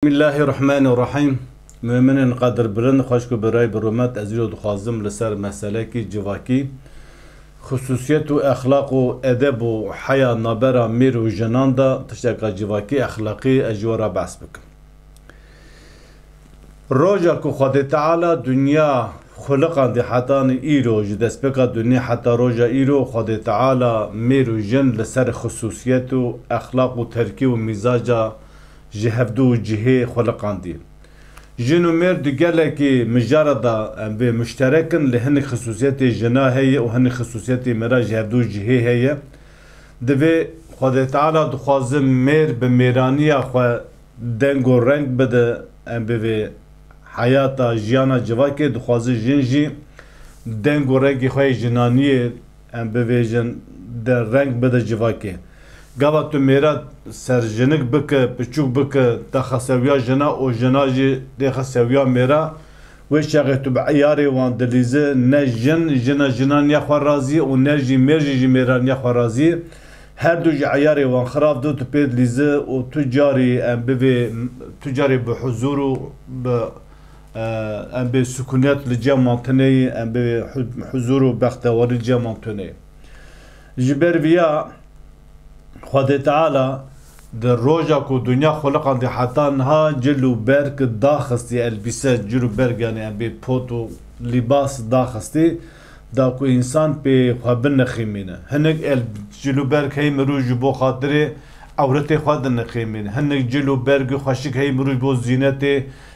بسم الله الرحمن الرحیم. مؤمنین قدر برند خوش کو برای برومت ازیرو دخوازم لسر مسئله کی جواکی خصوصیت و اخلاق و ادب و حیا نابرا میر و جنان دا تشتاق جواکی اخلاقی اجوارا بحث بکن. روجا کو خود تعالی دنیا خلقان دی حتان ایرو جدس بکا دنیا حتا روجا ایرو خود تعالی میر و جن لسر خصوصیت و اخلاق و ترکی و مزاجا جهفدو جهه خلقاندي جنو مرد قال كي مجرد بمشتركن لهن خصوصيات جنا هي وهن خصوصيات مرا جهفدو جهه هي دبي خدا تعالى دخوازم مير بميرانيا خو دنگو رنگ بده ام بي حياتا جيانا جواكي دخواز جنجي دنگو رنگ خو جنانيه ام بي جن در رنگ بده جواكي گاوا تو میرا سرجنک بک پچوک بک تخسویا جنا او جنا جی تخسویا میرا و شغه تو بعیاری وان دلیزه نه جنا جنان یا خرازی و نه جی مرجی میران یا خرازی هر دو عیاری وان خراب دو تو پید لیزه و تجاری ام بی تجاری به حضور و به ام به سکونت لجمانتنی ام به حضور و بختواری جمانتنی جبر ویا خدا تعالی در روزا کو دنیا خلقان دی حتی نها جلو برگ داخستی البسه جلو برگ یعنی ام بی پوتو لباس داخستی دا کو انسان پی خوابن نخیمینه هنگ جلو برگ هی مروج بو خاطر عورت خواد نخیمینه هنگ جلو برگ خوشک هی مروج بو زینت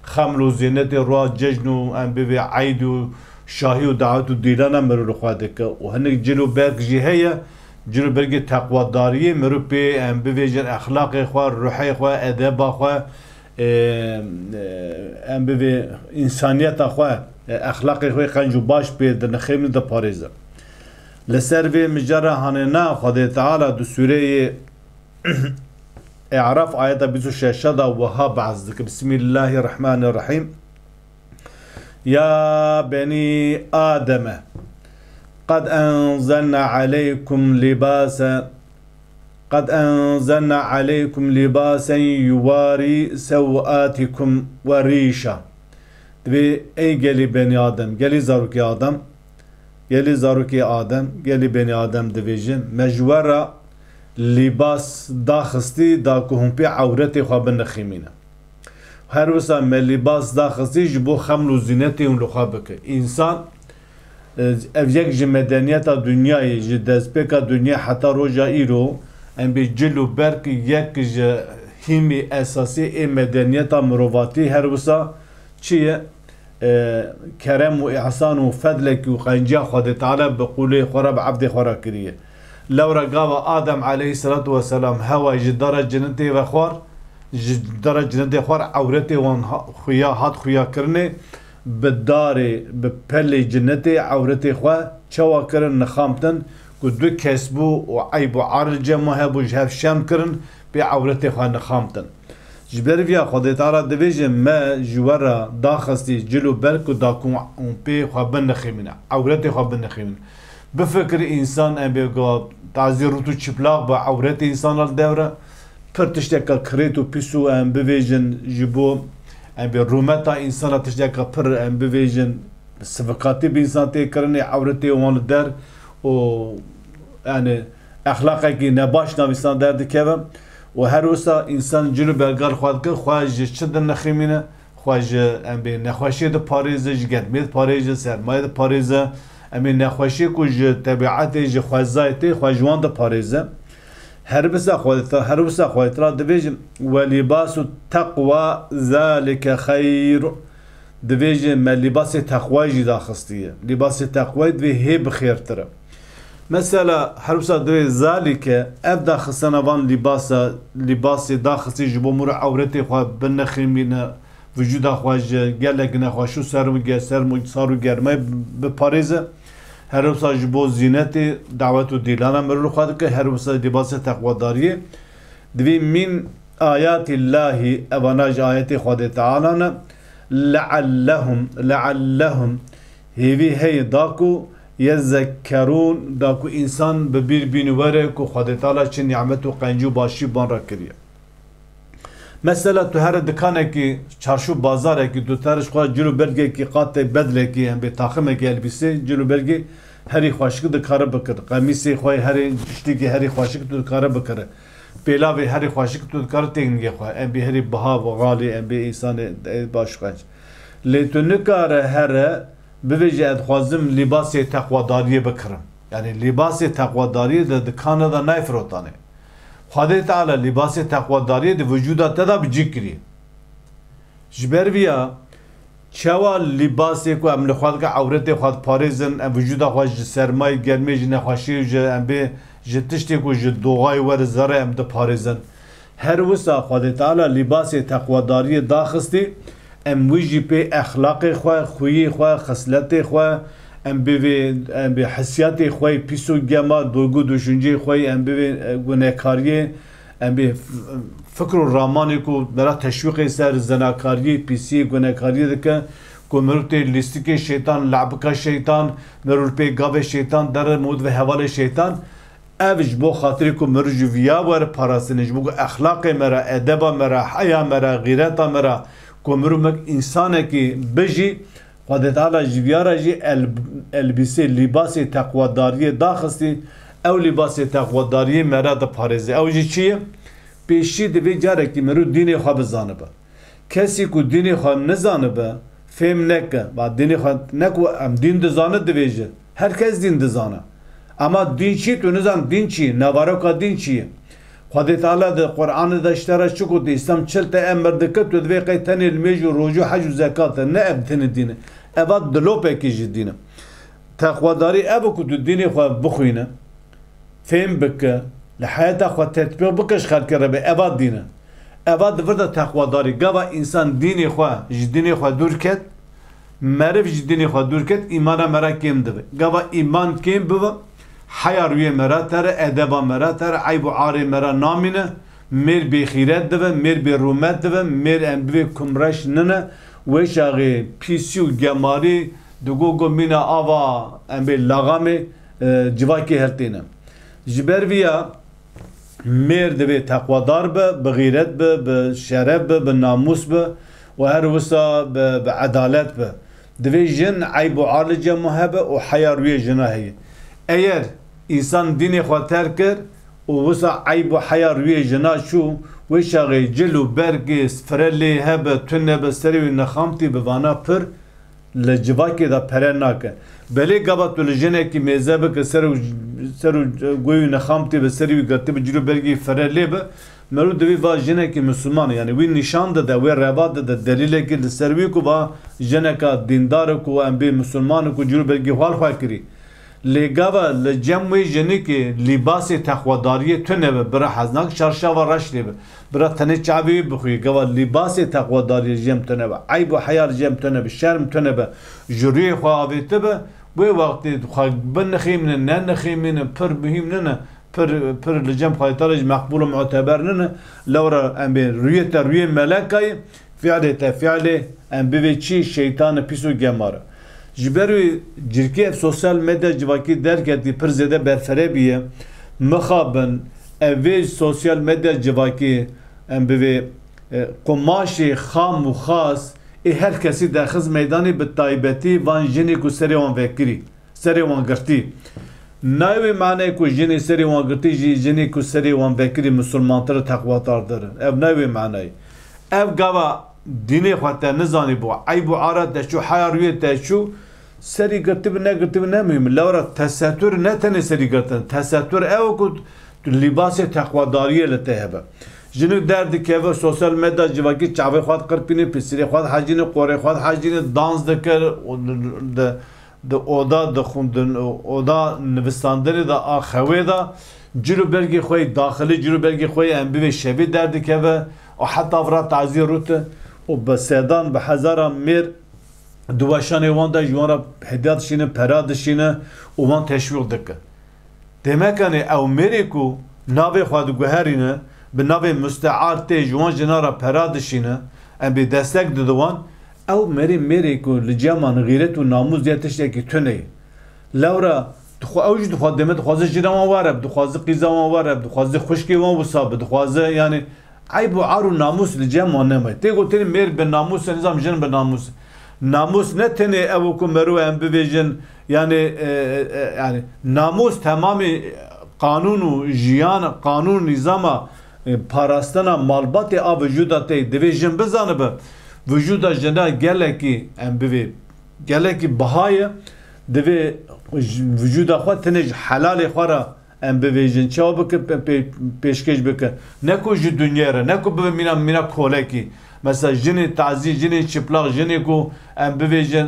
خمر و زینت روا جشن و ام بی عید و شاهی و دعوت و دیرانه مرو خواده که و هنگ جلو برگ جی هیه جلو برگ تقوی داریه مرو پی ام بویجن اخلاق خواه روحی خواه ادب خواه ام بوی انسانیت خواه اخلاق خواه قنجو باش پی در نخیم در پاریزه لسر وی مجره هانینا خدا تعالی دو سوره اعراف آیت 26 دا وها بعض دک بسم الله الرحمن الرحیم یا بنی آدم قد أنزلنا عليكم لباسا يواري سوآتكم وريشا دبي أي قالي بني آدم قالي زاروكي آدم قالي بني آدم دبيجن مجورة لباس داخستي داكو هم بي عورتي خواب النخيمين هر وسا ما لباس داخستي جبو خمل وزينتي ونلخابك إنسان اف یک جی مدنیت دنیای جی دزپیک دنیا حتی روزا ایرو ام بی جلو برک یک جی هیمی اساسی ای مدنیت مرواتی هر وسا چیه کرم و احسان و فضلک و قنجا خود تعالی بقوله خورا بعبد خورا کریه لورا قاوا آدم علیه الصلاة والسلام هوا جی دار جنتی و خوار جی دار جنتی خوار عورتی وان خویا هات خویا کرنه بداری به پلی جنتی عورتی خواه چوا کرن نخامتن که دو کسبو و عیب و عرض جمع هبو جهف شم کرن بی عورتی خواه نخامتن جبر ویا خدا تعالی دویجه ما جوارا داخستی جلو برک و داکون بی خواه بن نخیمینه عورتی خواه بن نخیمینه بفکر انسان ام بیگا تعذیر رو تو چپلاق با عورتی انسان دوره پرتشتکا کریت و پیسو ام بویجن جبو ام بی رومتا انسان تشجع پر ام بویژن سفقاتی به انسان تکرنه عورتی وان در و یعنی اخلاقی که نباش نویسان در دکیم و هر روزا انسان جلو برگر خواهد که خواهج چند نخیمینه خواهج ام بی نخواشی د پاریزه جگرمید پاریزه سرمایه د پاریزه ام بی نخواشی کج طبیعتی ج خوازایتی خواجوان د پاریزه هر بسا خواهد را دویجم ولباس التقوى ذلك خير دویجم ما لباس تقوى جي داخستيه لباس تقوى دوی هي بخير تره مثلا هر بسا دوی ذلك اف داخستنا وان لباس داخستی جبو مر عورتی خواه بنخیمینه وجود خواه گلک نخواه شو سارو گرمه بپاریزه هر روزا جبو زینت دعوت و دیلانه مرو خواهد که هر روزا لباس تقوی داریه دوی من آیات الله اواناج آیت خود تعالی لعلهم هیوی هی داکو یذکرون داکو انسان ببیر بینواره که خود تعالی چه نعمت و قنجو باشی بان را کریه Mesela tu her dükkanı ki çarşı bazar ki tu tarış kwa cilo belge ki qate bedle ki hem bir takım ki elbise cilo belge heri xoşki de karı bakır. Kamisi xoy heri işte ki heri xoşki tu karı bakır. Pelavi heri xoşki tu karı tekniğe xoy. Hem bir heri baha ve gali hem bir insan başkanç. Letu kare her bivece edxwazim libası takvadariye bakırım. Yani libası takvadariye de dükkanı da nayfrotanı. Xwedê Teala libasê teqwedariyê di vücuda te da bicî kiriye. Ji ber vîya çawa libasê ku em li xwe dike ewretê xwe diparêzin, em vücuda xwe ji sermayê germê ji nexweşî ji em bê ji tiştê ku ji doxayê werî zerê em diparêzin. Her wisa Xwedê Teala libasê teqwedariyê daxistî, em wî jî pê exlaqê xwe, xwiyê xwe, xisletê xwe, em bê hissiyatê xwe pîs û gema duygu düşüncê xwe em bê gunekariyê em bê fikr û ramanê ku bera teşwîqê ser zenakariyê pîsiyê gunekariyê dike ku mirov tê lîstikê şeytan lebika şeytan mirov pê gavê şeytan dere mûd ve hevalê şeytan ev ji bo xatirê ku mirov ji viya were parastinê ji bo ku exlaqê me re edeba me re heya me re gîreta me re ku mirov mek însanekî bijî Xwedê Teala ji viyara jî elbîsê libasê teqwedariyê daxistî ew libasê teqwedariyê me re diparêze. Ew jî çi ye? Pêşî divê carekî mirov dînê xwe bizanibe. Kesî ku dînê xwe nizanibe fêm neke. Dînê xwe ne ku em dîn dizane divê jî. Herkes dîn dizane. Ama dîn çi tu nizan dîn çi, nevaroka dîn çi ye. Xwedê Teala di Qur'anê de iştera çi ku İslam çil te emir dike tu divê qey tenê li mêj û rojû hez û zekat e ne ev tenê dîn e. Eva dilopekî jî dîn e. Teqwedarî ev ku tu dînê xwe bixwîne, fêm bike, li heyeta xwe tetbîq bike ji xelkê re be eva dîn e. Eva divir de teqwedarî. Gava însan dînê xwe ji dînê xwe dûr ket, meriv ji dînê xwe dûr ket, îmana me re kêm dibe. Gava îman kêm bibe, heya rûyê me re tere, edeba me re tere, eyb û arê me re namîne, mêr bêxîret dibe, mêr bêrûmet dibe, mêr em bivê kumreş nine, wê şaxê pîsî û gemarî digo mîna ava em bê laxamê civakê heltêne. Ji ber vîya mêr divê teqwedar be, bi xîret be, bi şeref be, bi namus be û her wisa bi edalet be. Divê jin eyb û ar li cem hebe û heya rûyê jina heye. Eğer insan dînê xwe terk kir û wisa eyb û heya rûyê jina çû wê şaxê cil û bergê firelê hebe tune be serê wî nexamtî bi vana pir li civakê de pere nake. Belê gava tu li jinekî mêze bike ser û guy wî nexamtî bi serê wî girtî bi cil û bergê firelê be merû divê va jinekî misûman yani wî nîşan dide wê reva dide delîlekî li ser wî ku va jineka dîndar ku em bê misûlman ku cil û bergê hwal xwe kirî. Lêgava li cem wê jinekê libasê teqwedariyê tune be bira heznak çarşava reş lê be bira tenê çavê wî bixwî gava libasê teqwedariyê ji cem tune be eyb û heya li cem tune be şerm tune be ji rûyê xwe avêti be wê wextê xwe binixîmînin ne nixîmînin pir muhîm nine pir li cem Xwedê Teala jî meqbûl û muteber nine lewra em bê rûyê te rûyê melekayê fiilê te fiilê em bivê çi şeytanê pîs û gemar e. Ji ber wî cirkê sosyal medya civakî derketî pir zêde berferebî mixabin ev vê sosyal medya civakî em bivê qumaşê xam û xas her kesî derxiz meydanê bi taybetî van jinê ku serê wan vekirî serê wan girtî. Nayê manayê ku jinê serê wan girtî jî jinê ku serê wan vekirî misûlmantir teqwedardir e. Ev nayê manayê. Ev gava dînê xwe te nizanî bû eyb û ara te çû heya rûyê te çû serî girtî bi negirtî bi ne mühim. Lewra tesettür ne tenê serî girtin. Tesettür ew ku libasê teqwedariyê li te hebe. Jinik derdikeve sosyal medya civakî çavê xwe diqirpînê, pîsîrê xwe dihecînê, qorê xwe dihecînê, dans dikir di oda dixwin oda nivîstandirê da a xewê da cil û bergê xwe daxilî cil û bergê xwe em bivê şevê derdikeve û heta vira tazî rûte û bi sedan bi hezaran mêr duweşanê wan de ji wan re hediya dişîne, pera dişîne û wan teşwîq dike. Demek yani ew mêrê ku navê xwe diguherîne bi navê müstear tê ji wan jina re pera dişîne em bê destek dide wan ew mêrê ku li ceman xîret û namûz diye tiştekî tune ye. Lewra ew jî dixwaze demet dixwaze jina wan were, dixwaze qîza wan were, dixwaze xwişkê wan wisa be, dixwaze yani عیب و عار و ناموس لجام وانمه تی گوتنی میر به ناموس نظام جن به ناموس ناموس نه تنه او کو مرو ام بویژن yani namus tamamı kanun و jiyan kanun nizama parastana malbatı a vücuda te divijin bizanı be vücuda jena geleki em bivi geleki bahaya divi vücuda xwe tene helal xwara em bivêjin çawa bike pêşkêş bike ne ku ji dunyaya ne ku bibe mîna kolekî mesela jinê tazî jinê çıplak jinê ku em bivêjin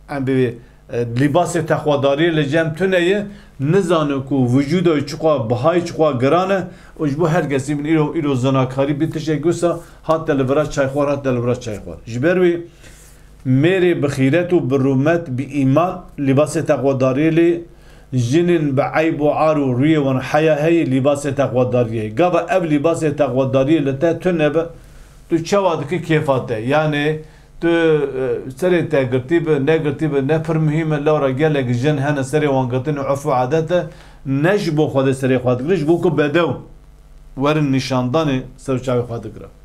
em bivê libasê texwedariyê li cem tuneyê nizane ku vücuda çiqwa bihayê çiqwa giran e û ji bo her kesî min îro zanakarî bî tişek wisa hat te li vira çayxwar hat te li vira çayxwar ji ber wî mêrê bi xîret û bi rûmet bi îman libasê texwedariyê lê jinên bi eyb û ar û rûyê wan heya heyê libasê texwedariyê gava ev libasê texwedariyê li te tune be tu çawa dikî kêfa te yani tu serê te girtî bi ne pir mihîm e lawra gelek jin hene serê wan girtin û urf û adet e ne ji bo xwe de serê xwe digirin ji bo ku bedew werin nîşandanê ser çavê xwe digirin